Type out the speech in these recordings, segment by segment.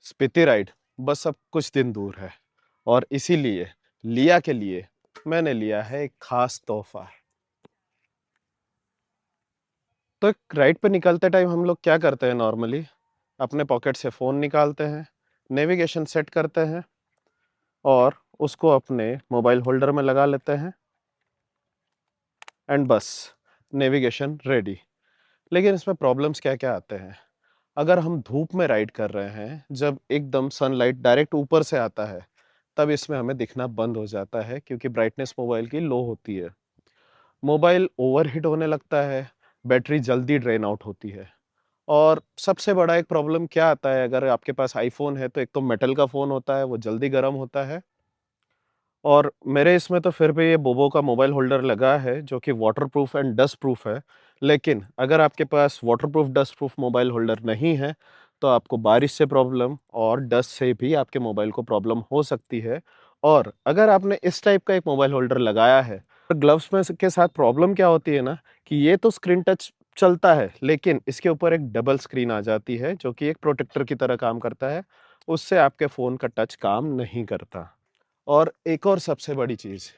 Spiti ride बस अब कुछ दिन दूर है और इसीलिए लिया के लिए मैंने लिया है एक खास तोहफा। तो एक राइड पे निकलते टाइम हम लोग क्या करते हैं नॉर्मली, अपने पॉकेट से फ़ोन निकालते हैं, नेविगेशन सेट करते हैं और उसको अपने मोबाइल होल्डर में लगा लेते हैं एंड बस नेविगेशन रेडी। लेकिन इसमें प्रॉब्लम्स क्या-क्या आते हैं? अगर हम धूप में राइड कर रहे हैं, जब एकदम सनलाइट डायरेक्ट ऊपर से आता है, तब इसमें हमें दिखना बंद हो जाता है क्योंकि ब्राइटनेस मोबाइल की लो होती है। मोबाइल ओवरहीट होने लगता है, बैटरी जल्दी ड्रेन आउट होती है और सबसे बड़ा एक प्रॉब्लम क्या आता है, अगर आपके पास आईफ़ोन है, तो एक तो मेटल का फ़ोन होता है, वो जल्दी गर्म होता है और मेरे इसमें तो फिर भी ये बोबो का मोबाइल होल्डर लगा है, जो कि वाटरप्रूफ एंड डस्ट प्रूफ है। लेकिन अगर आपके पास waterproof, dust proof mobile holder नहीं है, तो आपको बारिश से प्रॉब्लम और डस्ट से भी आपके मोबाइल को प्रॉब्लम हो सकती है। और अगर आपने इस टाइप का एक मोबाइल होल्डर लगाया है, तो ग्लव्स में के साथ प्रॉब्लम क्या होती है ना, कि ये तो स्क्रीन टच चलता है, लेकिन इसके ऊपर एक डबल स्क्रीन आ जाती है, जो कि एक प्रोटेक्टर की तरह काम करता है। उससे आपके फ़ोन का टच काम नहीं करता। और एक और सबसे बड़ी चीज़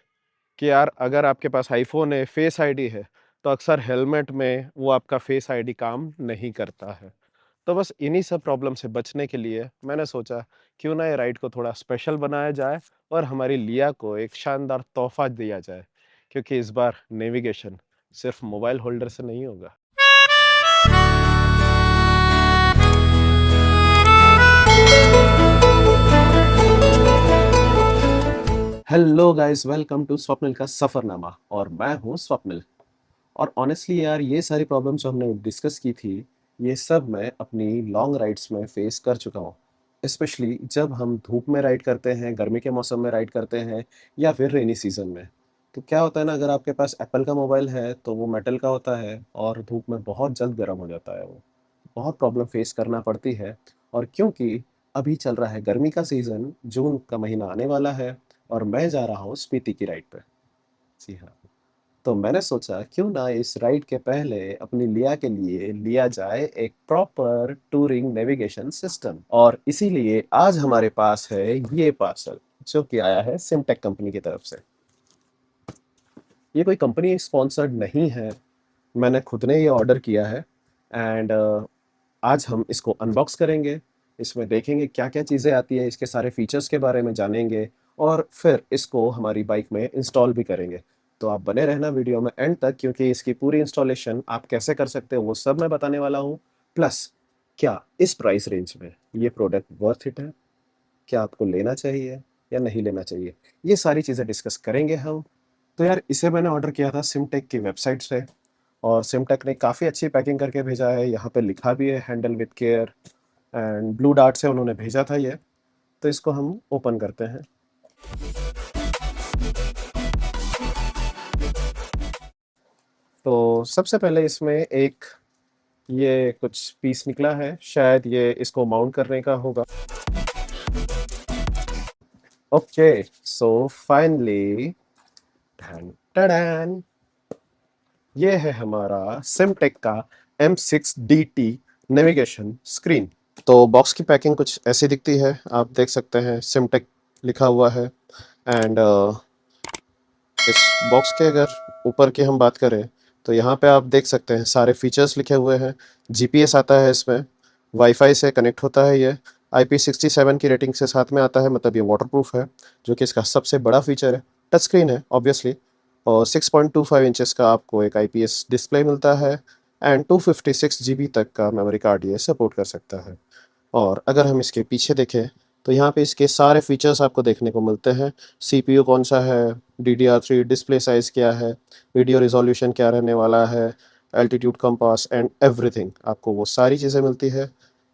कि यार अगर आपके पास आईफ़ोन है, फेस आईडी है, तो अक्सर हेलमेट में वो आपका फेस आईडी काम नहीं करता है। तो बस इन्हीं सब प्रॉब्लम से बचने के लिए मैंने सोचा क्यों ना ये राइड को थोड़ा स्पेशल बनाया जाए और हमारी लिया को एक शानदार तोहफ़ा दिया जाए। क्योंकि इस बार नेविगेशन सिर्फ़ मोबाइल होल्डर से नहीं होगा। Hello guys, welcome to Swapnil का सफ़रनामा और मैं हूँ स्वप्निल। और ऑनेस्टली यार, ये सारी प्रॉब्लम्स जो हमने डिस्कस की थी, ये सब मैं अपनी लॉन्ग राइड्स में फेस कर चुका हूँ। स्पेशली जब हम धूप में राइड करते हैं, गर्मी के मौसम में राइड करते हैं या फिर रेनी सीज़न में। तो क्या होता है ना, अगर आपके पास एप्पल का मोबाइल है तो वो मेटल का होता है और धूप में बहुत जल्द गर्म हो जाता है वो। बहुत प्रॉब्लम फेस करना पड़ती है। और क्योंकि अभी चल रहा है गर्मी का सीज़न, जून का महीना आने वाला है और मैं जा रहा हूँ स्पीति की राइड पे। जी हाँ। तो मैंने सोचा क्यों ना इस राइड के पहले अपनी लिया के लिए लिया जाए एक प्रॉपर टूरिंग नेविगेशन सिस्टम। और इसीलिए आज हमारे पास है ये पार्सल, जो कि आया है सिमटेक कंपनी की तरफ से। ये कोई कंपनी स्पॉन्सर्ड नहीं है, मैंने खुद ने ये ऑर्डर किया है एंड आज हम इसको अनबॉक्स करेंगे। इसमें देखेंगे क्या-क्या चीज़ें आती हैं, इसके सारे फीचर्स के बारे में जानेंगे और फिर इसको हमारी बाइक में इंस्टॉल भी करेंगे। तो आप बने रहना वीडियो में एंड तक, क्योंकि इसकी पूरी इंस्टॉलेशन आप कैसे कर सकते हो वो सब मैं बताने वाला हूँ। प्लस क्या इस प्राइस रेंज में ये प्रोडक्ट वर्थ इट है? क्या आपको लेना चाहिए या नहीं लेना चाहिए? ये सारी चीज़ें डिस्कस करेंगे हम। तो यार, इसे मैंने ऑर्डर किया था सिमटेक की वेबसाइट से और सिमटेक ने काफ़ी अच्छी पैकिंग करके भेजा है। यहाँ पे लिखा भी है handle with care and blue dart से उन्होंने भेजा था ये। तो इसको हम ओपन करते हैं। तो सबसे पहले इसमें एक ये कुछ पीस निकला है, शायद ये इसको माउंट करने का होगा। ओके, सो फाइनली टन टडैन! ये है हमारा सिमटेक का M6DT नेविगेशन स्क्रीन। तो बॉक्स की पैकिंग कुछ ऐसी दिखती है, आप देख सकते हैं सिमटेक लिखा हुआ है एंड इस बॉक्स के अगर ऊपर की हम बात करें, तो यहाँ पे आप देख सकते हैं सारे फीचर्स लिखे हुए हैं। जीपीएस आता है इसमें, वाईफाई से कनेक्ट होता है ये, IP67 की रेटिंग से साथ में आता है, मतलब ये वाटरप्रूफ है, जो कि इसका सबसे बड़ा फीचर है। टच स्क्रीन है ऑब्वियसली और 6.25 इंचेस का आपको एक IPS डिस्प्ले मिलता है एंड 256 GB तक का मेमोरी कार्ड ये सपोर्ट कर सकता है। और अगर हम इसके पीछे देखें, तो यहाँ पे इसके सारे फीचर्स आपको देखने को मिलते हैं। सीपीयू कौन सा है, DDR3 डिस्प्ले साइज़ क्या है, वीडियो रिज़ॉल्यूशन क्या रहने वाला है, एल्टीट्यूड कंपास एंड एवरीथिंग, आपको वो सारी चीज़ें मिलती है।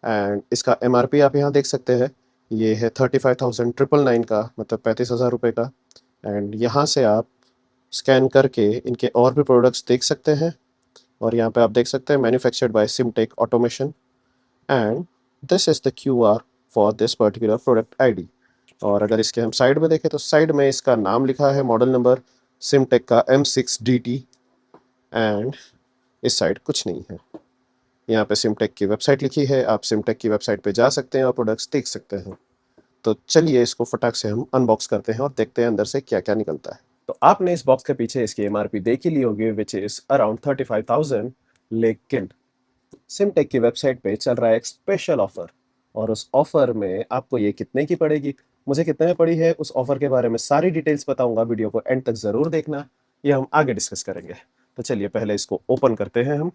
एंड इसका एमआरपी आप यहाँ देख सकते हैं, ये है 35,999 का, मतलब 35,000 रुपये का। एंड यहाँ से आप स्कैन करके इनके और भी प्रोडक्ट्स देख सकते हैं और यहाँ पे आप देख सकते हैं manufactured by सिमटेक automation and this is the QR for this particular product ID. और अगर इसके हम साइड में देखें, तो साइड में इसका नाम लिखा है, मॉडल नंबर सिमटेक का M6DT एंड इस साइड कुछ नहीं है। यहाँ पे सिमटेक की वेबसाइट लिखी है, आप सिमटेक की वेबसाइट पे जा सकते हैं और प्रोडक्ट्स देख सकते हैं। तो चलिए इसको फटाक से हम अनबॉक्स करते हैं और देखते हैं अंदर से क्या-क्या निकलता है। तो आपने इस बॉक्स के पीछे इसकी एमआरपी देख ही ली होगी व्हिच इज़ अराउंड 35,000, लेकिन सिमटेक की वेबसाइट पे चल रहा है एक स्पेशल ऑफर और उस ऑफर में आपको ये कितने की पड़ेगी, मुझे कितने में पड़ी है, उस ऑफर के बारे में सारी डिटेल्स बताऊँगा, वीडियो को एंड तक ज़रूर देखना, ये हम आगे डिस्कस करेंगे। तो चलिए पहले इसको ओपन करते हैं हम।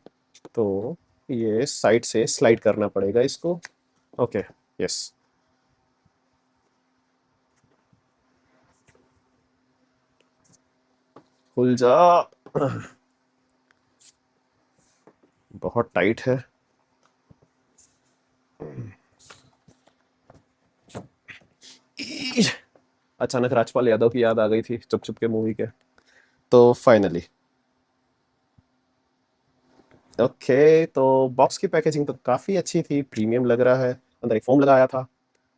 तो ये साइड से स्लाइड करना पड़ेगा इसको। Okay, yes. खुल जा। बहुत टाइट है। अचानक राजपाल यादव की याद आ गई थी चुप चुप के मूवी के। तो फाइनली ओके, तो बॉक्स की पैकेजिंग तो काफ़ी अच्छी थी, प्रीमियम लग रहा है। अंदर एक फ़ोम लगाया था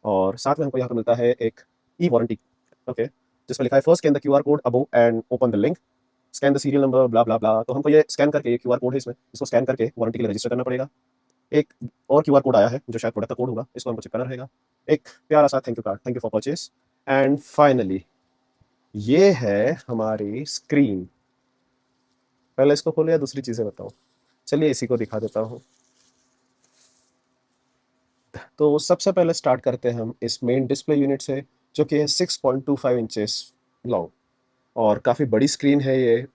और साथ में हमको यहाँ पे मिलता है एक ई-वारंटी, ओके, जिसमें लिखा है first scan the QR code above and open the link, scan the serial number blah blah blah. तो हमको ये स्कैन करके, ये क्यूआर कोड है इसमें, इसको स्कैन करके वारंटी के लिए रजिस्टर करना पड़ेगा। एक और क्यूआर कोड आया है जो शायद प्रोडक्ट का कोड होगा, इसको हमको चिपकाना रहेगा। एक प्यारा सा thank you card, thank you for purchase. And finally ये है हमारी स्क्रीन। पहले इसको खोलो या दूसरी चीज़ें बताऊँ? चलिए इसी को दिखा देता हूँ। तो सबसे पहले स्टार्ट करते हैं हम इस मेन डिस्प्ले यूनिट से, जो कि है 6.25 इंचेस लॉन्ग और काफ़ी बड़ी स्क्रीन है ये।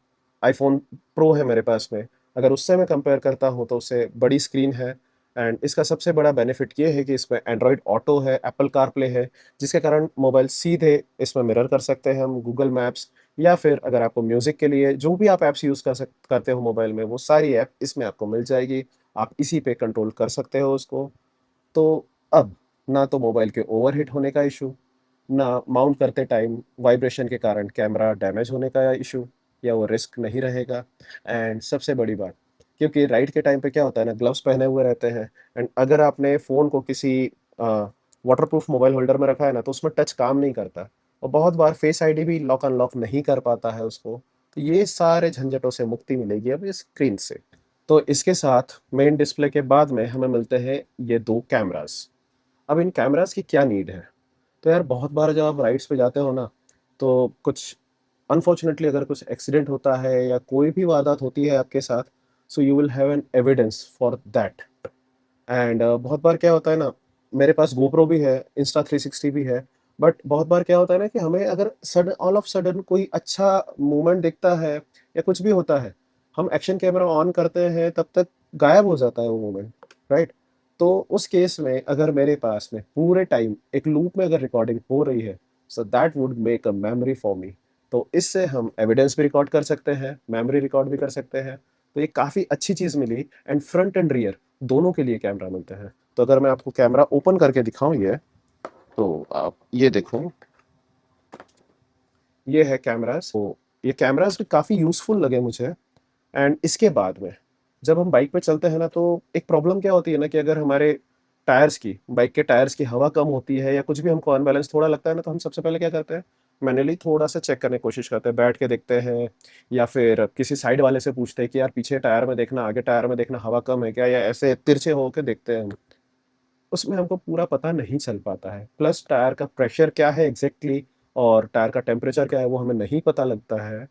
आईफ़ोन प्रो है मेरे पास में, अगर उससे मैं कंपेयर करता हूँ तो उससे बड़ी स्क्रीन है। एंड इसका सबसे बड़ा बेनिफिट ये है कि इसमें एंड्रॉयड ऑटो है, एप्पल कारप्ले है, जिसके कारण मोबाइल सीधे इसमें मिरर कर सकते हैं हम, गूगल मैप्स या फिर अगर आपको म्यूज़िक के लिए जो भी आप ऐप्स यूज़ करते हो मोबाइल में, वो सारी ऐप इसमें आपको मिल जाएगी। आप इसी पे कंट्रोल कर सकते हो उसको। तो अब ना तो मोबाइल के ओवरहीट होने का इशू, ना माउंट करते टाइम वाइब्रेशन के कारण कैमरा डैमेज होने का इशू, या वो रिस्क नहीं रहेगा। एंड सबसे बड़ी बात, क्योंकि राइड के टाइम पे क्या होता है ना, ग्लव्स पहने हुए रहते हैं एंड अगर आपने फ़ोन को किसी वाटरप्रूफ मोबाइल होल्डर में रखा है ना, तो उसमें टच काम नहीं करता और बहुत बार फेस आईडी भी लॉक अनलॉक नहीं कर पाता है उसको। तो ये सारे झंझटों से मुक्ति मिलेगी अब इस स्क्रीन से। तो इसके साथ मेन डिस्प्ले के बाद में हमें मिलते हैं ये 2 कैमराज़। अब इन कैमराज़ की क्या नीड है? तो यार बहुत बार जब आप राइड्स पे जाते हो ना, तो कुछ अनफॉर्च्यूनेटली अगर कुछ एक्सीडेंट होता है या कोई भी वारदात होती है आपके साथ, so you will have an evidence for that. And बहुत बार क्या होता है ना, मेरे पास गोप्रो भी है, इंस्टा 360 भी है, बट बहुत बार क्या होता है ना कि हमें अगर सडन ऑल ऑफ सडन कोई अच्छा मूवमेंट दिखता है या कुछ भी होता है, हम एक्शन कैमरा ऑन करते हैं तब तक गायब हो जाता है वो मूवमेंट, राइट? तो उस केस में अगर मेरे पास में पूरे टाइम एक लूप में अगर रिकॉर्डिंग हो रही है, so that would make a memory for me. तो इससे हम एविडेंस भी रिकॉर्ड कर सकते हैं, मेमोरी रिकॉर्ड भी कर सकते हैं। तो ये काफ़ी अच्छी चीज़ मिली एंड फ्रंट एंड रियर दोनों के लिए कैमरा मिलते हैं। तो अगर मैं आपको कैमरा ओपन करके दिखाऊँ ये, तो आप ये देखो, ये है कैमराज़। तो ये कैमराज़ भी काफ़ी यूज़फुल लगे मुझे। एंड इसके बाद में जब हम बाइक पे चलते हैं ना, तो एक प्रॉब्लम क्या होती है ना कि अगर हमारे टायर्स की, बाइक के टायर्स की हवा कम होती है या कुछ भी हमको अनबैलेंस थोड़ा लगता है ना, तो हम सबसे पहले क्या करते हैं, मैनुअली थोड़ा-सा चेक करने की कोशिश करते हैं, बैठ के देखते हैं या फिर किसी साइड वाले से पूछते हैं कि यार पीछे टायर में देखना, आगे टायर में देखना हवा कम है क्या, या ऐसे तिरछे होके देखते हैं हम। उसमें हमको पूरा पता नहीं चल पाता है। प्लस टायर का प्रेशर क्या है एग्ज़ैक्टली और टायर का टेम्परेचर क्या है वो हमें नहीं पता लगता है।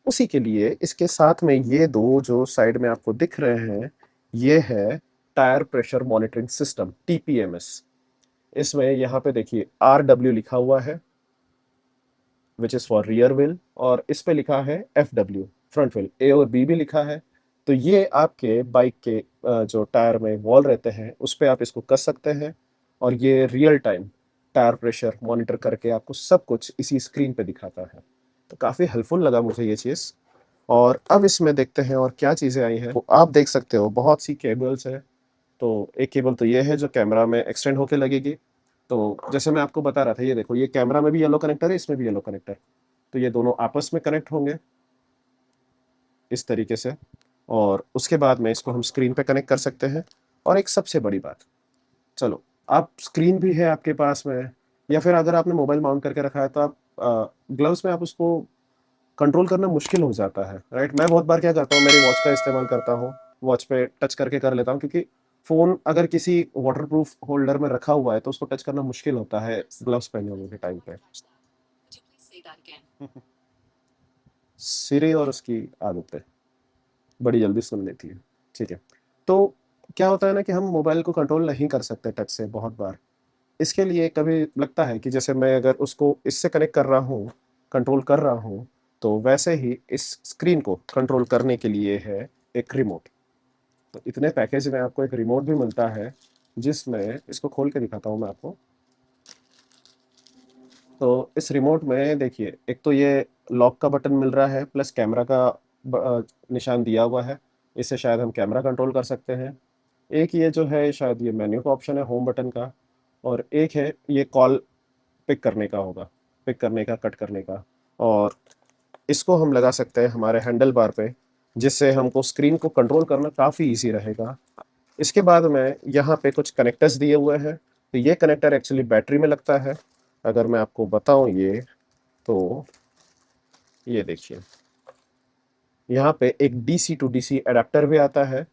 उसी के लिए इसके साथ में ये 2 जो साइड में आपको दिख रहे हैं, ये है tyre pressure monitoring system, TPMS. इसमें यहाँ पे देखिए आरडब्ल्यू लिखा हुआ है, which is for rear wheel, और इस पे लिखा है एफडब्ल्यू, फ्रंट व्हील। ए और बी भी लिखा है। तो ये आपके बाइक के जो टायर में वॉल रहते हैं, उस पे आप इसको कस सकते हैं और ये real time tyre pressure monitor करके आपको सब कुछ इसी स्क्रीन पे दिखाता है। तो काफ़ी हेल्पफुल लगा मुझे ये चीज़। और अब इसमें देखते हैं और क्या चीज़ें आई हैं। तो आप देख सकते हो बहुत सी केबल्स हैं। तो एक केबल तो ये है जो कैमरा में एक्सटेंड होके लगेगी। तो जैसे मैं आपको बता रहा था, ये देखो, ये कैमरा में भी येलो कनेक्टर है, इसमें भी येलो कनेक्टर। तो ये दोनों आपस में कनेक्ट होंगे इस तरीके से और उसके बाद में इसको हम स्क्रीन पे कनेक्ट कर सकते हैं। और एक सबसे बड़ी बात, चलो, आप स्क्रीन भी है आपके पास में या फिर अगर आपने मोबाइल माउंट करके रखा है तो आप ग्लव्स में आप उसको कंट्रोल करना मुश्किल हो जाता है, राइट? मैं बहुत बार क्या करता हूँ, मेरी वॉच का इस्तेमाल करता हूँ, वॉच पे टच करके कर लेता हूँ, क्योंकि फ़ोन अगर किसी वाटरप्रूफ होल्डर में रखा हुआ है तो उसको टच करना मुश्किल होता है ग्लव्स पहने हुए के टाइम पे। सिरी और उसकी आदतें बड़ी जल्दी सुन लेती है। ठीक है। तो क्या होता है ना कि हम मोबाइल को कंट्रोल नहीं कर सकते टच से बहुत बार। इसके लिए कभी लगता है कि जैसे मैं अगर उसको इससे कनेक्ट कर रहा हूँ, कंट्रोल कर रहा हूँ, तो वैसे ही इस स्क्रीन को कंट्रोल करने के लिए है एक रिमोट। तो इतने पैकेज में आपको एक रिमोट भी मिलता है, जिसमें इसको खोल के दिखाता हूँ मैं आपको। तो इस रिमोट में देखिए, एक तो ये लॉक का बटन मिल रहा है, प्लस कैमरा का निशान दिया हुआ है। इससे शायद हम कैमरा कंट्रोल कर सकते हैं। एक ये जो है शायद ये मेन्यू का ऑप्शन है होम बटन का, और एक है ये कॉल पिक करने का होगा, पिक करने का, कट करने का। और इसको हम लगा सकते हैं हमारे हैंडल बार पे, जिससे हमको स्क्रीन को कंट्रोल करना काफ़ी ईज़ी रहेगा। इसके बाद में यहाँ पे कुछ कनेक्टर्स दिए हुए हैं। तो ये कनेक्टर एक्चुअली बैटरी में लगता है। अगर मैं आपको बताऊँ ये, तो ये देखिए, यहाँ पे एक डीसी टू डीसी एडाप्टर भी आता है।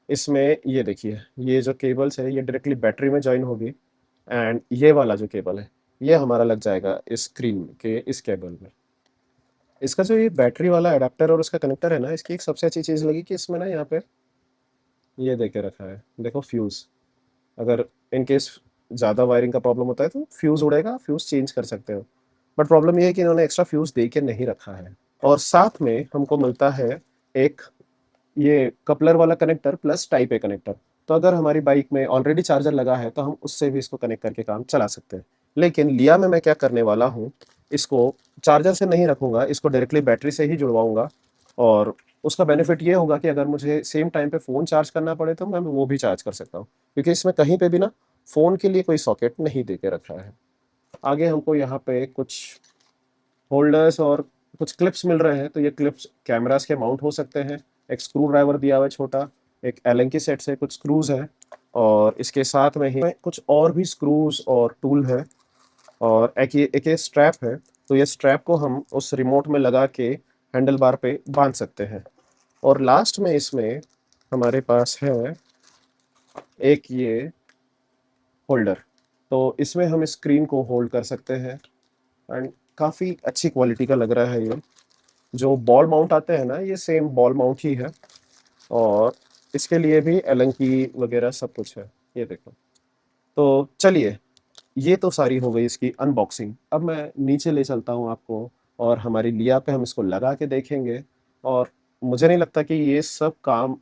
इसमें ये देखिए, ये जो केबल्स है ये डायरेक्टली बैटरी में जॉइन होगी, एंड ये वाला जो केबल है ये हमारा लग जाएगा इस स्क्रीन के इस केबल में। इसका जो ये बैटरी वाला एडाप्टर और उसका कनेक्टर है ना, इसकी एक सबसे अच्छी चीज़ लगी कि इसमें ना यहाँ पे ये दे के रखा है, देखो फ्यूज़। अगर इन केस ज़्यादा वायरिंग का प्रॉब्लम होता है तो फ्यूज़ उड़ेगा, फ्यूज़ चेंज कर सकते हो। बट प्रॉब्लम ये है कि इन्होंने एक्स्ट्रा फ्यूज़ दे के नहीं रखा है। और साथ में हमको मिलता है एक ये कपलर वाला connector plus type A connector. तो अगर हमारी बाइक में ऑलरेडी चार्जर लगा है तो हम उससे भी इसको कनेक्ट करके काम चला सकते हैं। लेकिन लिया में मैं क्या करने वाला हूँ, इसको चार्जर से नहीं रखूँगा, इसको डायरेक्टली बैटरी से ही जुड़वाऊँगा। और उसका बेनिफिट ये होगा कि अगर मुझे सेम टाइम पे फ़ोन चार्ज करना पड़े तो मैं वो भी चार्ज कर सकता हूँ। क्योंकि इसमें कहीं पे भी ना फ़ोन के लिए कोई सॉकेट नहीं दे के रखा है। आगे हमको यहाँ पे कुछ होल्डर्स और कुछ क्लिप्स मिल रहे हैं। तो ये क्लिप्स कैमरास के माउंट हो सकते हैं। एक स्क्रू ड्राइवर दिया हुआ है छोटा, एक एलन की सेट से कुछ स्क्रूज हैं, और इसके साथ में ही कुछ और भी स्क्रूज और टूल है। और एक ये स्ट्रैप है। तो ये स्ट्रैप को हम उस रिमोट में लगा के हैंडल बार पे बांध सकते हैं। और लास्ट में इसमें हमारे पास है एक ये होल्डर। तो इसमें हम स्क्रीन को होल्ड कर सकते हैं, एंड काफ़ी अच्छी क्वालिटी का लग रहा है ये। जो बॉल माउंट आते हैं ना, ये सेम बॉल माउंट ही है। और इसके लिए भी एलन की वगैरह सब कुछ है, ये देखो। तो चलिए, ये तो सारी हो गई इसकी अनबॉक्सिंग। अब मैं नीचे ले चलता हूँ आपको, और हमारी लिया पे हम इसको लगा के देखेंगे। और मुझे नहीं लगता कि ये सब काम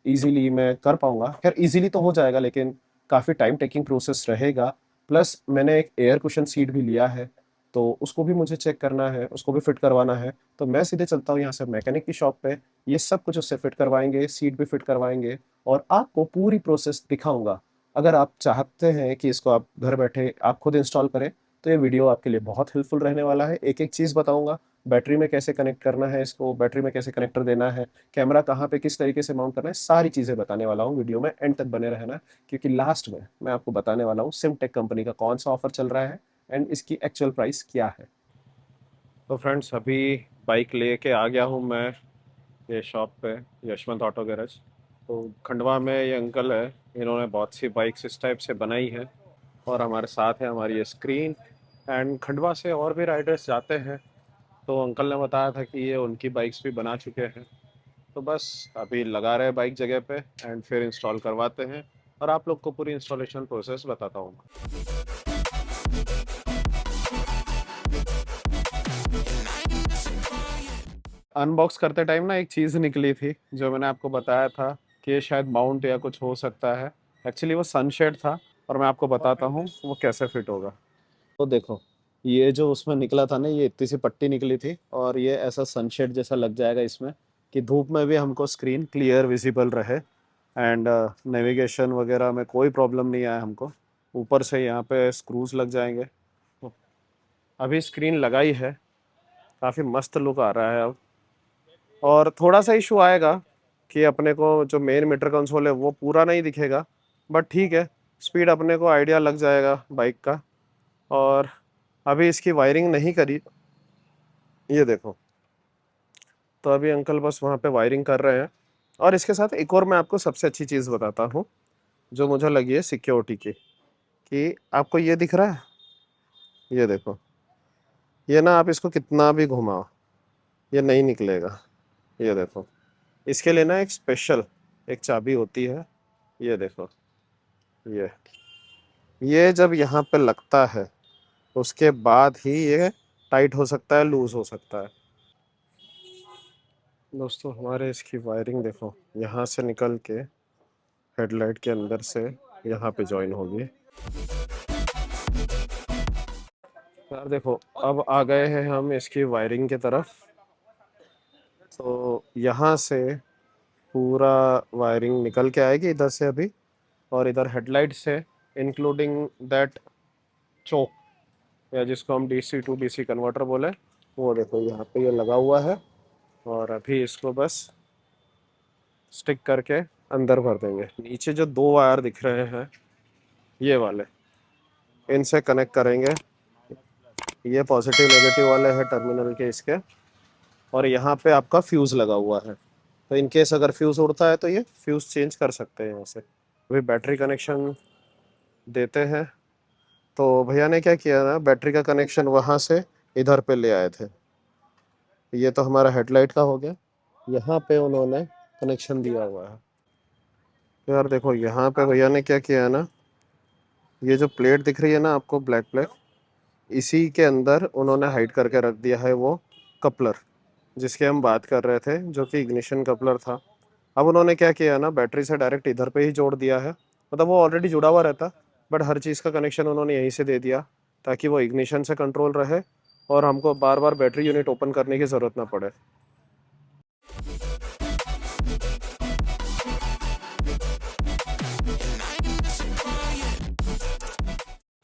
इजीली मैं कर पाऊंगा। खैर इजीली तो हो जाएगा, लेकिन काफ़ी टाइम टेकिंग प्रोसेस रहेगा। प्लस मैंने एक एयर कुशन सीट भी लिया है, तो उसको भी मुझे चेक करना है, उसको भी फिट करवाना है। तो मैं सीधे चलता हूँ यहाँ से मैकेनिक की शॉप पे। ये सब कुछ उससे फिट करवाएंगे, सीट भी फिट करवाएंगे, और आपको पूरी प्रोसेस दिखाऊंगा। अगर आप चाहते हैं कि इसको आप घर बैठे आप खुद इंस्टॉल करें, तो ये वीडियो आपके लिए बहुत हेल्पफुल रहने वाला है। एक एक चीज़ बताऊंगा, बैटरी में कैसे कनेक्ट करना है इसको, बैटरी में कैसे कनेक्टर देना है, कैमरा कहाँ पे किस तरीके से माउंट करना है, सारी चीज़ें बताने वाला हूँ। वीडियो में एंड तक बने रहना, क्योंकि लास्ट में मैं आपको बताने वाला हूँ सिमटेक कंपनी का कौन सा ऑफर चल रहा है एंड इसकी एक्चुअल प्राइस क्या है। तो फ्रेंड्स, अभी बाइक लेके आ गया हूँ मैं ये शॉप पे, यशवंत ऑटो गैरेज। तो खंडवा में ये अंकल है, इन्होंने बहुत सी बाइक्स इस टाइप से बनाई है। और हमारे साथ है हमारी ये स्क्रीन। एंड खंडवा से और भी राइडर्स जाते हैं, तो अंकल ने बताया था कि ये उनकी बाइक्स भी बना चुके हैं। तो बस अभी लगा रहे बाइक जगह पे, एंड फिर इंस्टॉल करवाते हैं, और आप लोग को पूरी इंस्टॉलेशन प्रोसेस बताता हूँ। अनबॉक्स करते टाइम ना एक चीज़ निकली थी, जो मैंने आपको बताया था कि ये शायद माउंट या कुछ हो सकता है। एक्चुअली वो सनशेड था, और मैं आपको बताता हूँ वो कैसे फिट होगा। तो देखो, ये जो उसमें निकला था ना, ये इतनी सी पट्टी निकली थी, और ये ऐसा सनशेड जैसा लग जाएगा इसमें, कि धूप में भी हमको स्क्रीन क्लियर विजिबल रहे, एंड नेविगेशन वगैरह में कोई प्रॉब्लम नहीं आए हमको। ऊपर से यहाँ पे स्क्रूज लग जाएंगे। तो अभी स्क्रीन लगाई है, काफ़ी मस्त लुक आ रहा है अब। और थोड़ा सा इशू आएगा कि अपने को जो मेन मीटर कंसोल है वो पूरा नहीं दिखेगा, बट ठीक है, स्पीड अपने को आइडिया लग जाएगा बाइक का। और अभी इसकी वायरिंग नहीं करी, ये देखो। तो अभी अंकल बस वहाँ पे वायरिंग कर रहे हैं, और इसके साथ एक और मैं आपको सबसे अच्छी चीज़ बताता हूँ, जो मुझे लगी है सिक्योरिटी की, कि आपको ये दिख रहा है? ये देखो, ये ना आप इसको कितना भी घुमाओ, ये नहीं निकलेगा। ये देखो, इसके लिए ना एक स्पेशल एक चाबी होती है, ये देखो, ये। ये जब यहाँ पे लगता है, उसके बाद ही ये टाइट हो सकता है, लूज़ हो सकता है। दोस्तों हमारे इसकी वायरिंग देखो, यहाँ से निकल के हेडलाइट के अंदर से यहाँ पे जॉइन होगी। यार देखो, अब आ गए हैं हम इसकी वायरिंग की तरफ। तो यहाँ से पूरा वायरिंग निकल के आएगी इधर से अभी, और इधर हेडलाइट से इंक्लूडिंग दैट चोक, या जिसको हम डीसी टू डीसी कन्वर्टर बोले, वो देखो यहाँ पे ये लगा हुआ है। और अभी इसको बस स्टिक करके अंदर भर देंगे। नीचे जो दो वायर दिख रहे हैं, ये वाले, इनसे कनेक्ट करेंगे। ये पॉजिटिव नेगेटिव वाले हैं टर्मिनल के इसके, और यहाँ पे आपका फ्यूज़ लगा हुआ है। तो इन केस अगर फ्यूज़ उड़ता है तो ये फ्यूज़ चेंज कर सकते हैं यहाँ से। अभी बैटरी कनेक्शन देते हैं। तो भैया ने क्या किया ना, बैटरी का कनेक्शन वहाँ से इधर पे ले आए थे। ये तो हमारा हेडलाइट का हो गया। यहाँ पे उन्होंने कनेक्शन दिया हुआ है। तो यार देखो, यहाँ पे भैया ने क्या किया है ना, ये जो प्लेट दिख रही है ना आपको, ब्लैक प्लेट, इसी के अंदर उन्होंने हाइड करके रख दिया है वो कपलर, जिसके हम बात कर रहे थे, जो कि इग्निशन कपलर था। अब उन्होंने क्या किया है ना, बैटरी से डायरेक्ट इधर पे ही जोड़ दिया है। मतलब वो ऑलरेडी जुड़ा हुआ रहता, बट हर चीज़ का कनेक्शन उन्होंने यहीं से दे दिया, ताकि वो इग्निशन से कंट्रोल रहे और हमको बार बार बैटरी यूनिट ओपन करने की ज़रूरत ना पड़े।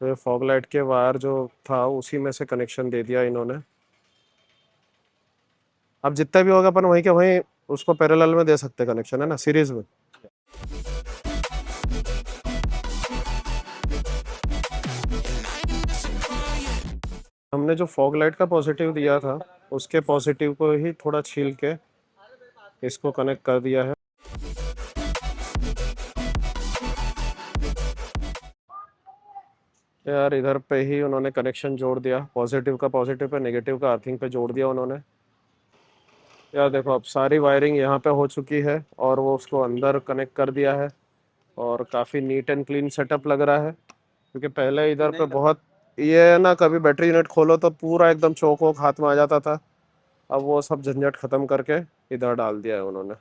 तो ये फॉग लाइट के वायर जो था, उसी में से कनेक्शन दे दिया इन्होंने। अब जितना भी होगा अपन वहीं के वहीं उसको पैरेलल में दे सकते कनेक्शन, है ना, सीरीज में। हमने जो फॉग लाइट का पॉजिटिव दिया था, उसके पॉजिटिव को ही थोड़ा छील के इसको कनेक्ट कर दिया है। यार इधर पे ही उन्होंने कनेक्शन जोड़ दिया, पॉजिटिव का पॉजिटिव पे, नेगेटिव का अर्थिंग पे जोड़ दिया उन्होंने। यार देखो, अब सारी वायरिंग यहाँ पे हो चुकी है और वो उसको अंदर कनेक्ट कर दिया है, और काफ़ी नीट एंड क्लीन सेटअप लग रहा है। क्योंकि पहले इधर पे बहुत, ये है ना, कभी बैटरी यूनिट खोलो तो पूरा एकदम चौक वोक हाथ में आ जाता था। अब वो सब झंझट खत्म करके इधर डाल दिया है उन्होंने।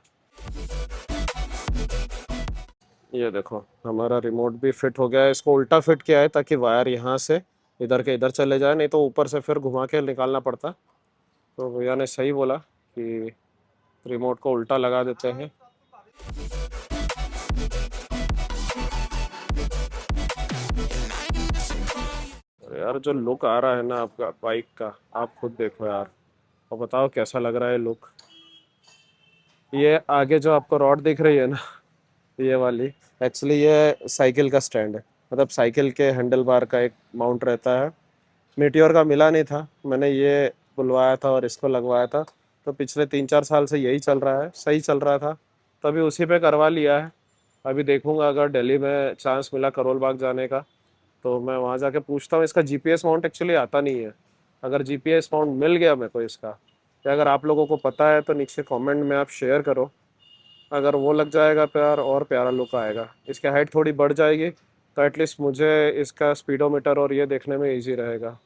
ये देखो, हमारा रिमोट भी फिट हो गया है। इसको उल्टा फिट किया है ताकि वायर यहाँ से इधर के इधर चले जाए, नहीं तो ऊपर से फिर घुमा के निकालना पड़ता। तो भैया ने सही बोला कि रिमोट को उल्टा लगा देते हैं। अरे यार, जो लुक आ रहा है ना आपका बाइक का, आप खुद देखो यार, और बताओ कैसा लग रहा है लुक। ये आगे जो आपको रॉड दिख रही है ना, ये वाली, एक्चुअली ये साइकिल का स्टैंड है। मतलब साइकिल के हैंडल बार का एक माउंट रहता है। मीटियोर का मिला नहीं था, मैंने ये बुलवाया था और इसको लगवाया था। तो पिछले 3-4 साल से यही चल रहा है, सही चल रहा था, तभी उसी पे करवा लिया है। अभी देखूंगा अगर दिल्ली में चांस मिला करोल बाग जाने का, तो मैं वहाँ जाके पूछता हूँ। इसका जीपीएस माउंट एक्चुअली आता नहीं है। अगर जीपीएस माउंट मिल गया मेरे को इसका, या अगर आप लोगों को पता है तो नीचे कमेंट में आप शेयर करो। अगर वो लग जाएगा प्यार, और प्यारा लुक आएगा। इसकी हाइट थोड़ी बढ़ जाएगी, तो एटलीस्ट मुझे इसका स्पीडोमीटर और ये देखने में इजी रहेगा।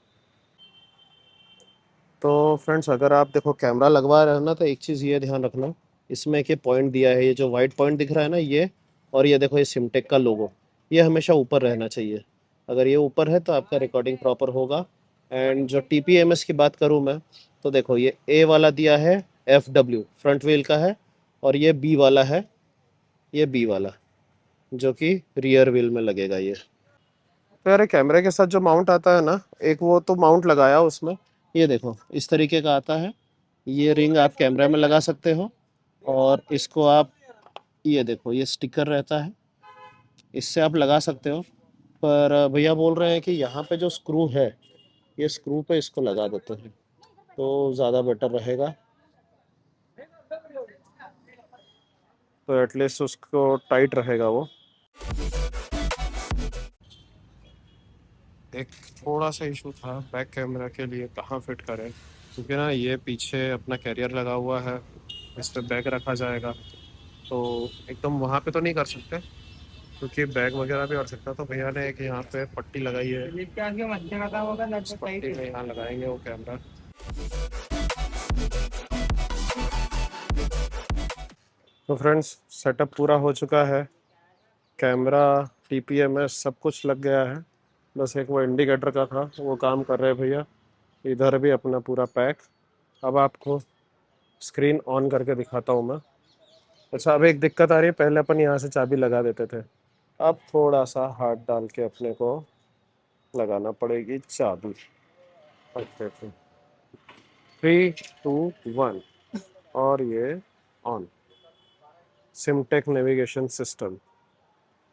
तो फ्रेंड्स, अगर आप देखो कैमरा लगवा रहे हो ना, तो एक चीज़ ये ध्यान रखना, इसमें एक ये पॉइंट दिया है, ये जो वाइट पॉइंट दिख रहा है ना, ये, और ये देखो ये सिमटेक का लोगो, ये हमेशा ऊपर रहना चाहिए। अगर ये ऊपर है तो आपका रिकॉर्डिंग प्रॉपर होगा। एंड जो टीपीएमएस की बात करूँ मैं, तो देखो ये ए वाला दिया है, FW फ्रंट व्हील का है, और ये बी वाला है, ये बी वाला, जो कि रियर व्हील में लगेगा ये। तो यार कैमरे के साथ जो माउंट आता है ना, एक वो तो माउंट लगाया उसमें, ये देखो इस तरीके का आता है। ये रिंग आप कैमरा में लगा सकते हो, और इसको आप, ये देखो ये स्टिकर रहता है, इससे आप लगा सकते हो। पर भैया बोल रहे हैं कि यहाँ पे जो स्क्रू है, ये स्क्रू पे इसको लगा देते हैं तो ज़्यादा बेटर रहेगा। तो एटलीस्ट उसको टाइट रहेगा वो। एक थोड़ा सा इशू था बैक कैमरा के लिए, कहाँ फिट करें, क्योंकि ना ये पीछे अपना कैरियर लगा हुआ है, इस पे बैग रखा जाएगा, तो एकदम वहाँ पे तो नहीं कर सकते क्योंकि बैग वगैरह भी और सकता। तो भैया ने एक यहाँ पे पट्टी लगाई है, इस पट्टी में यहाँ लगाएंगे वो कैमरा। तो फ्रेंड्स सेटअप पूरा हो चुका है, कैमरा टीपीएमएस सब कुछ लग गया है, बस एक वो इंडिकेटर का था वो काम कर रहे हैं भैया। इधर भी अपना पूरा पैक। अब आपको स्क्रीन ऑन करके दिखाता हूँ मैं। अच्छा, अब एक दिक्कत आ रही है, पहले अपन यहाँ से चाबी लगा देते थे, अब थोड़ा सा हाथ डाल के अपने को लगाना पड़ेगी चाबी। ओके, 3 2 1 और ये ऑन। सिमटेक नेविगेशन सिस्टम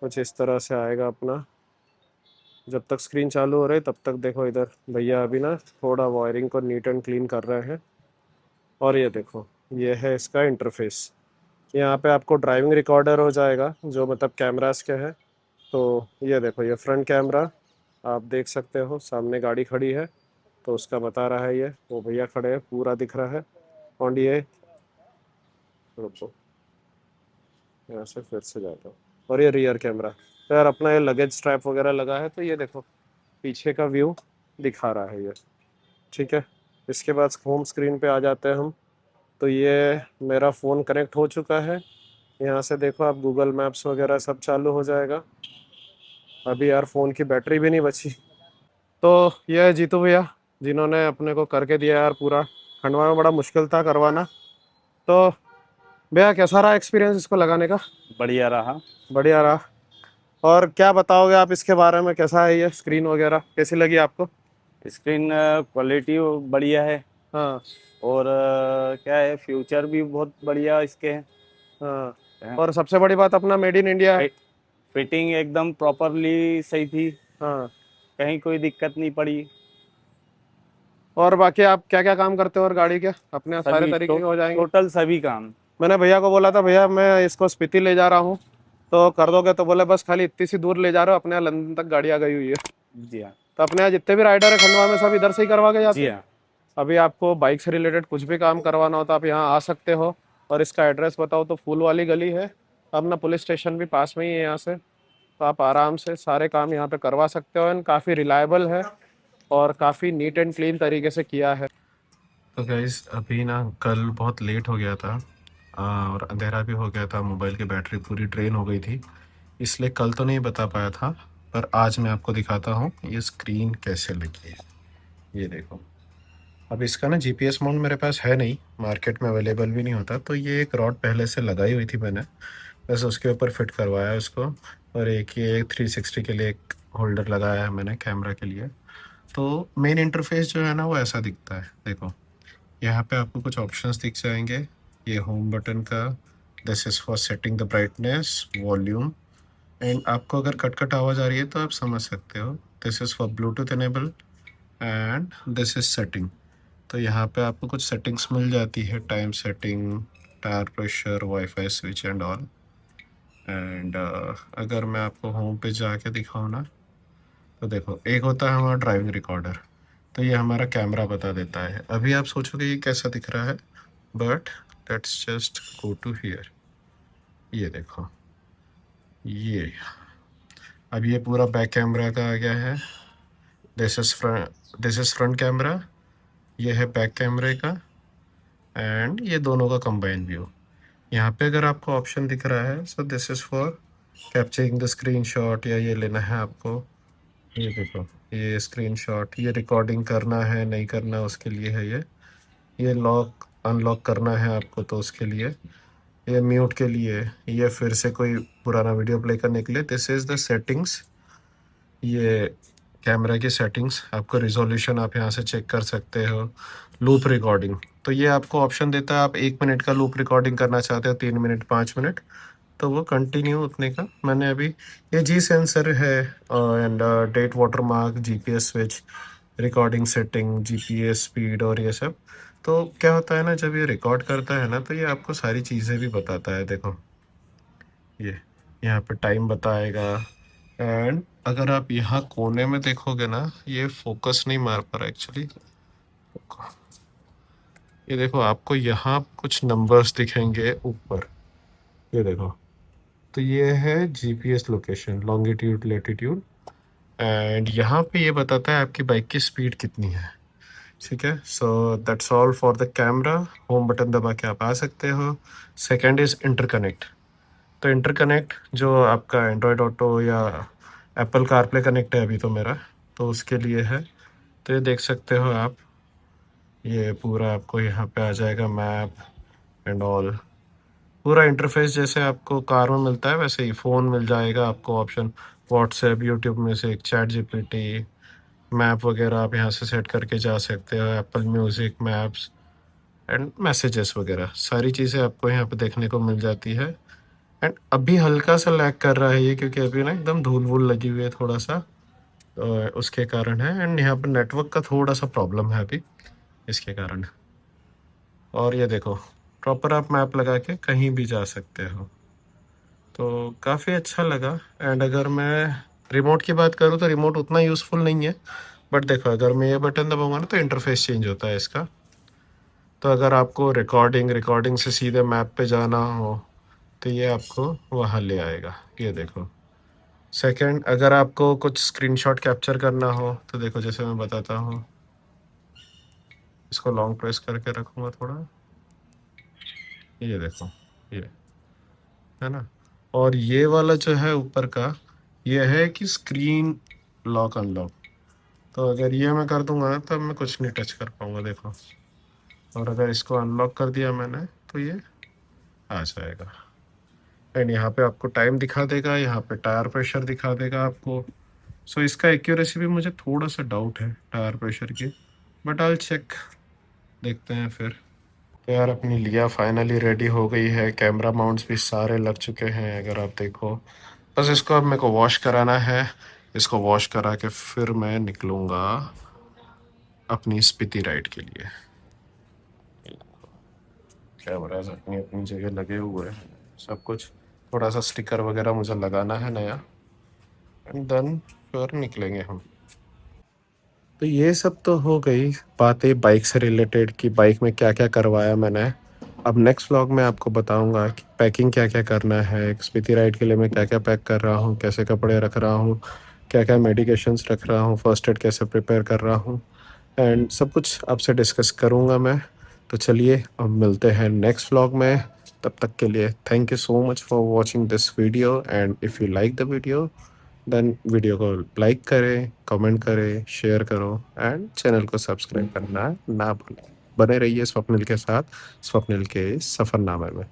कुछ इस तरह से आएगा अपना। जब तक स्क्रीन चालू हो रही तब तक देखो इधर भैया अभी ना थोड़ा वायरिंग को नीट एंड क्लीन कर रहे हैं। और ये देखो, ये है इसका इंटरफेस। यहाँ पे आपको ड्राइविंग रिकॉर्डर हो जाएगा जो मतलब कैमरास के हैं। तो ये देखो, ये फ्रंट कैमरा आप देख सकते हो, सामने गाड़ी खड़ी है तो उसका बता रहा है, ये वो भैया खड़े हैं पूरा दिख रहा है। और ये रुको, यहाँ से फिर से जाता हूँ। और ये रियर कैमरा। तो यार अपना ये लगेज स्ट्रैप वगैरह लगा है तो ये देखो पीछे का व्यू दिखा रहा है ये। ठीक है, इसके बाद होम स्क्रीन पे आ जाते हैं हम। तो ये मेरा फ़ोन कनेक्ट हो चुका है, यहाँ से देखो आप गूगल मैप्स वगैरह सब चालू हो जाएगा। अभी यार फ़ोन की बैटरी भी नहीं बची। तो ये है जीतू भैया जिन्होंने अपने को करके दिया यार पूरा। खंडवा में बड़ा मुश्किल था करवाना। तो भैया कैसा रहा एक्सपीरियंस इसको लगाने का? बढ़िया रहा। बढ़िया रहा। और क्या बताओगे आप इसके बारे में, कैसा है ये स्क्रीन वगैरह, कैसी लगी आपको? स्क्रीन क्वालिटी बढ़िया है। हाँ। और क्या है, फ्यूचर भी बहुत बढ़िया इसके हाँ, हैं। और सबसे बड़ी बात अपना मेड इन इंडिया है। फिटिंग एकदम प्रॉपरली सही थी, हाँ। कहीं कोई दिक्कत नहीं पड़ी। और बाकी आप क्या क्या काम करते हो और गाड़ी के अपने सारे सभी तरीके के हो जाएंगे? टोटल सभी काम। मैंने भैया को बोला था भैया मैं इसको स्पीति ले जा रहा हूँ तो कर दोगे, तो बोले बस खाली इतनी सी दूर ले जा रहे हो, अपने यहाँ लंदन तक गाड़ी आ गई हुई है। जी हाँ। तो अपने यहाँ जितने भी राइडर है खंडवा में सब इधर से ही करवा के जाते जी हैं। हाँ। अभी आपको बाइक से रिलेटेड कुछ भी काम करवाना हो तो आप यहाँ आ सकते हो। और इसका एड्रेस बताओ तो फूल वाली गली है, अपना पुलिस स्टेशन भी पास में ही है यहाँ से, तो आप आराम से सारे काम यहाँ पे करवा सकते हो। एंड काफ़ी रिलायबल है और काफ़ी नीट एंड क्लीन तरीके से किया है। तो गाइस अभी ना कल बहुत लेट हो गया था, और अंधेरा भी हो गया था, मोबाइल की बैटरी पूरी ड्रेन हो गई थी, इसलिए कल तो नहीं बता पाया था। पर आज मैं आपको दिखाता हूँ ये स्क्रीन कैसे लगी है। ये देखो, अब इसका ना जीपीएस माउंट मेरे पास है नहीं, मार्केट में अवेलेबल भी नहीं होता, तो ये एक रॉड पहले से लगाई हुई थी मैंने, बस उसके ऊपर फिट करवाया उसको। और एक ये 360 के लिए एक होल्डर लगाया है मैंने कैमरा के लिए। तो मेन इंटरफेस जो है ना वो ऐसा दिखता है, देखो यहाँ पे आपको कुछ ऑप्शंस दिख जाएंगे। ये होम बटन का, this is for setting the brightness, volume, and आपको अगर कट कट आवाज़ आ रही है तो आप समझ सकते हो, this is for Bluetooth enable, and this is setting. तो यहाँ पे आपको कुछ सेटिंग्स मिल जाती है, time setting, tyre pressure, wifi switch and all. And अगर मैं आपको होम पे जाके दिखाऊँ ना, तो देखो एक होता है हमारा ड्राइविंग रिकॉर्डर, तो ये हमारा कैमरा बता देता है। अभी आप सोचोगे ये कैसा दिख रहा है, but let's just go to here. ये देखो, ये अब ये पूरा बैक कैमरा का आ गया है, दिस इज फ्रंट कैमरा, ये है बैक कैमरे का, एंड ये दोनों का कंबाइन व्यू। यहाँ पे अगर आपको ऑप्शन दिख रहा है, so this is for capturing the screenshot, या ये लेना है आपको, ये देखो ये स्क्रीनशॉट, ये रिकॉर्डिंग करना है नहीं करना उसके लिए है ये लॉक अनलॉक करना है आपको तो उसके लिए, ये म्यूट के लिए, ये फिर से कोई पुराना वीडियो प्ले करने के लिए। दिस इज़ द सेटिंग्स, ये कैमरा की सेटिंग्स, आपको रिजोल्यूशन आप यहाँ से चेक कर सकते हो। लूप रिकॉर्डिंग, तो ये आपको ऑप्शन देता है, आप 1 मिनट का लूप रिकॉर्डिंग करना चाहते हो, 3 मिनट 5 मिनट, तो वो कंटिन्यू उतने का। मैंने अभी ये जी सेंसर है, and date watermark, GPS switch, recording setting, GPS speed और ये सब। तो क्या होता है ना, जब ये रिकॉर्ड करता है ना तो ये आपको सारी चीज़ें भी बताता है, देखो ये यहाँ पे टाइम बताएगा। एंड अगर आप यहाँ कोने में देखोगे ना, ये फोकस नहीं मार पा रहा एक्चुअली। ये देखो, आपको यहाँ कुछ नंबर्स दिखेंगे ऊपर, ये देखो। तो ये है GPS location, longitude latitude. And यहाँ पे ये बताता है आपकी बाइक की स्पीड कितनी है। ठीक है, so that's all for the camera. Home button दबा के आप आ सकते हो। Second is interconnect. तो इंटरकनेक्ट जो आपका एंड्रॉयड ऑटो या एप्पल कारप्ले कनेक्ट है अभी तो मेरा, तो उसके लिए है। तो ये देख सकते हो आप, ये पूरा आपको यहाँ पे आ जाएगा मैप एंड ऑल। पूरा इंटरफेस जैसे आपको कार में मिलता है वैसे ही फ़ोन मिल जाएगा आपको ऑप्शन। व्हाट्सएप, यूट्यूब में से चैट जीपीटी, मैप वगैरह आप यहाँ से सेट करके जा सकते हो। Apple music, maps and messages वगैरह सारी चीज़ें आपको यहाँ पे देखने को मिल जाती है। एंड अभी हल्का सा लैग कर रहा है ये, क्योंकि अभी ना एकदम धूल वूल लगी हुई है थोड़ा सा, उसके कारण है। एंड यहाँ पर नेटवर्क का थोड़ा सा प्रॉब्लम है अभी, इसके कारण। और ये देखो, प्रॉपर आप मैप लगा के कहीं भी जा सकते हो। तो काफ़ी अच्छा लगा। एंड अगर मैं रिमोट की बात करूँ तो रिमोट उतना यूज़फुल नहीं है। बट देखो, अगर मैं ये बटन दबाऊंगा ना तो इंटरफेस चेंज होता है इसका। तो अगर आपको रिकॉर्डिंग से सीधे मैप पे जाना हो तो ये आपको वहाँ ले आएगा, ये देखो। सेकंड, अगर आपको कुछ स्क्रीनशॉट कैप्चर करना हो तो देखो, जैसे मैं बताता हूँ, इसको लॉन्ग प्रेस करके रखूँगा थोड़ा, ये देखो, ये है ना। और ये वाला जो है ऊपर का, ये है कि स्क्रीन लॉक अनलॉक। तो अगर ये मैं कर दूंगा ना तब मैं कुछ नहीं टच कर पाऊंगा, देखो। और अगर इसको अनलॉक कर दिया मैंने तो ये आ जाएगा। एंड यहाँ पे आपको टाइम दिखा देगा, यहाँ पे टायर प्रेशर दिखा देगा आपको। सो इसका एक्यूरेसी भी मुझे थोड़ा सा डाउट है टायर प्रेशर की, बट आई चेक, देखते हैं फिर। तो यार अपनी लिया फाइनली रेडी हो गई है। कैमरा माउंट्स भी सारे लग चुके हैं अगर आप देखो। बस इसको अब मेरे को वॉश कराना है। इसको वॉश करा के फिर मैं निकलूँगा अपनी स्पीति राइड के लिए। कैमराज अपनी अपनी जगह लगे हुए हैं सब कुछ। थोड़ा सा स्टिकर वगैरह मुझे लगाना है नया, एंड देन फिर निकलेंगे हम। तो ये सब तो हो गई बातें बाइक से रिलेटेड कि बाइक में क्या क्या करवाया मैंने। अब नेक्स्ट व्लॉग में आपको बताऊंगा कि पैकिंग क्या क्या करना है, एक स्पीति राइड के लिए मैं क्या क्या पैक कर रहा हूँ, कैसे कपड़े रख रहा हूँ, क्या क्या मेडिकेशंस रख रहा हूँ, फर्स्ट एड कैसे प्रिपेयर कर रहा हूँ। एंड सब कुछ आपसे डिस्कस करूँगा मैं। तो चलिए अब मिलते हैं नेक्स्ट व्लॉग में। तब तक के लिए thank you so much for watching this video. And if you like the video then video को लाइक करें, कमेंट करें, शेयर करो एंड चैनल को सब्सक्राइब करना ना भूलें। बने रहिए स्वप्निल के साथ, स्वप्निल के सफ़रनामे में।